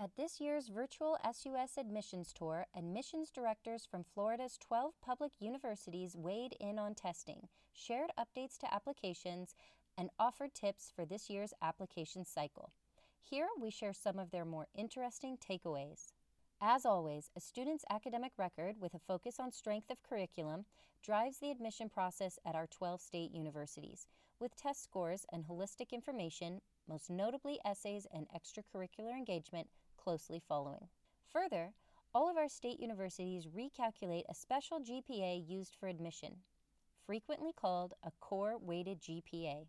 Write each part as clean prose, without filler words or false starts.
At this year's virtual SUS admissions tour, admissions directors from Florida's 12 public universities weighed in on testing, shared updates to applications, and offered tips for this year's application cycle. Here we share some of their more interesting takeaways. As always, a student's academic record with a focus on strength of curriculum drives the admission process at our 12 state universities, with test scores and holistic information, most notably essays and extracurricular engagement, closely following. Further, all of our state universities recalculate a special GPA used for admission, frequently called a core weighted GPA,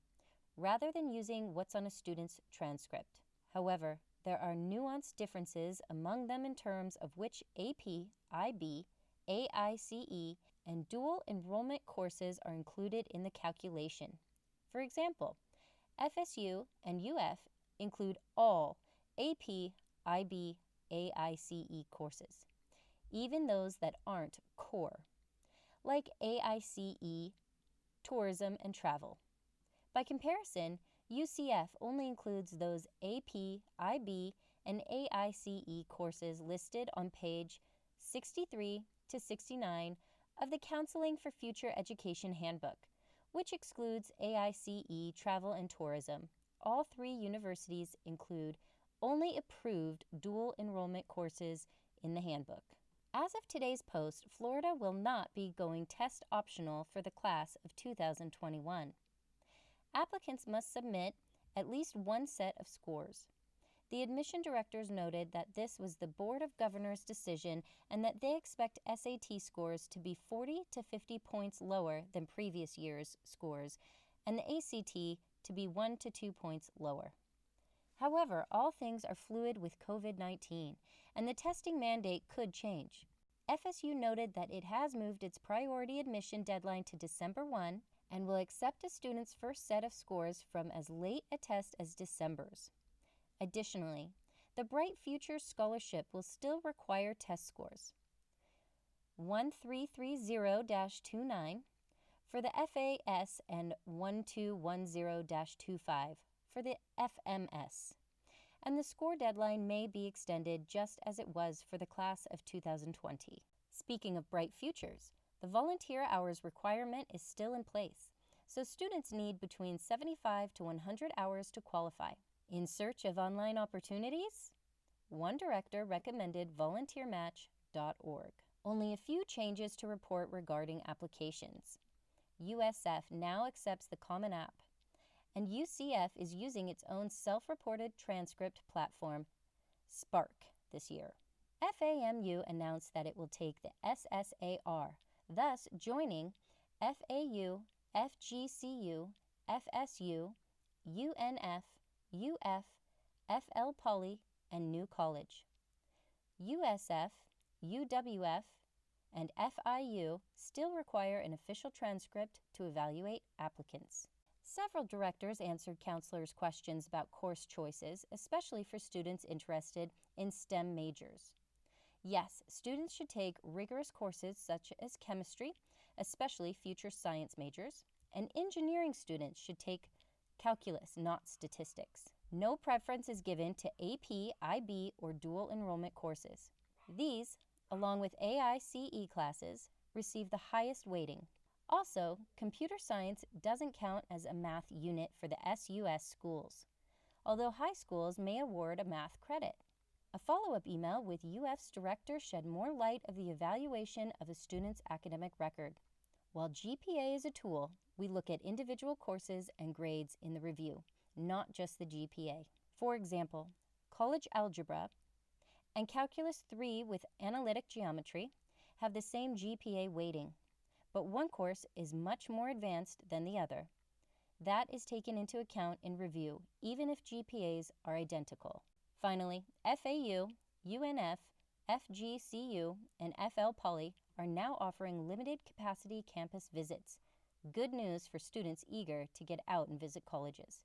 rather than using what's on a student's transcript. However, there are nuanced differences among them in terms of which AP, IB, AICE, and Dual Enrollment courses are included in the calculation. For example, FSU and UF include all AP, IB, AICE courses, even those that aren't core, like AICE, tourism and travel. By comparison, UCF only includes those AP, IB, and AICE courses listed on page 63 to 69 of the Counseling for Future Education Handbook, which excludes AICE, travel and tourism. All three universities include only approved dual enrollment courses in the handbook. As of today's post, Florida will not be going test optional for the class of 2021. Applicants must submit at least one set of scores. The admission directors noted that this was the Board of Governors' decision and that they expect SAT scores to be 40 to 50 points lower than previous year's scores and the ACT to be 1 to 2 points lower. However, all things are fluid with COVID-19, and the testing mandate could change. FSU noted that it has moved its priority admission deadline to December 1 and will accept a student's first set of scores from as late a test as December's. Additionally, the Bright Futures Scholarship will still require test scores 1330-29 for the FAS and 1210-25 for the FMS, and the score deadline may be extended just as it was for the class of 2020. Speaking of Bright Futures, the volunteer hours requirement is still in place, so students need between 75 to 100 hours to qualify. In search of online opportunities? One director recommended volunteermatch.org. Only a few changes to report regarding applications. USF now accepts the Common App, and UCF is using its own self-reported transcript platform, Spark, this year. FAMU announced that it will take the SSAR, thus joining FAU, FGCU, FSU, UNF, UF, FL Poly, and New College. USF, UWF, and FIU still require an official transcript to evaluate applicants. Several directors answered counselors' questions about course choices, especially for students interested in STEM majors. Yes, students should take rigorous courses such as chemistry, especially future science majors, and engineering students should take calculus, not statistics. No preference is given to AP, IB, or dual enrollment courses. These, along with AICE classes, receive the highest weighting. Also, computer science doesn't count as a math unit for the SUS schools, although high schools may award a math credit. A follow-up email with UF's director shed more light of the evaluation of a student's academic record. While GPA is a tool, we look at individual courses and grades in the review, not just the GPA. For example, college algebra and Calculus 3 with analytic geometry have the same GPA weighting, but one course is much more advanced than the other. That is taken into account in review, even if GPAs are identical. Finally, FAU, UNF, FGCU, and FL Poly are now offering limited capacity campus visits. Good news for students eager to get out and visit colleges.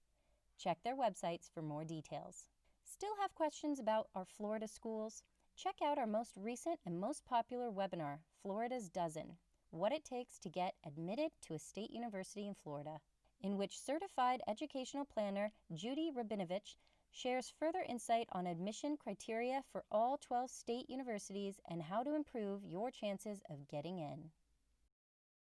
Check their websites for more details. Still have questions about our Florida schools? Check out our most recent and most popular webinar, Florida's Dozen, What It Takes to Get Admitted to a State University in Florida, in which certified educational planner Judy Rabinovich shares further insight on admission criteria for all 12 state universities and how to improve your chances of getting in.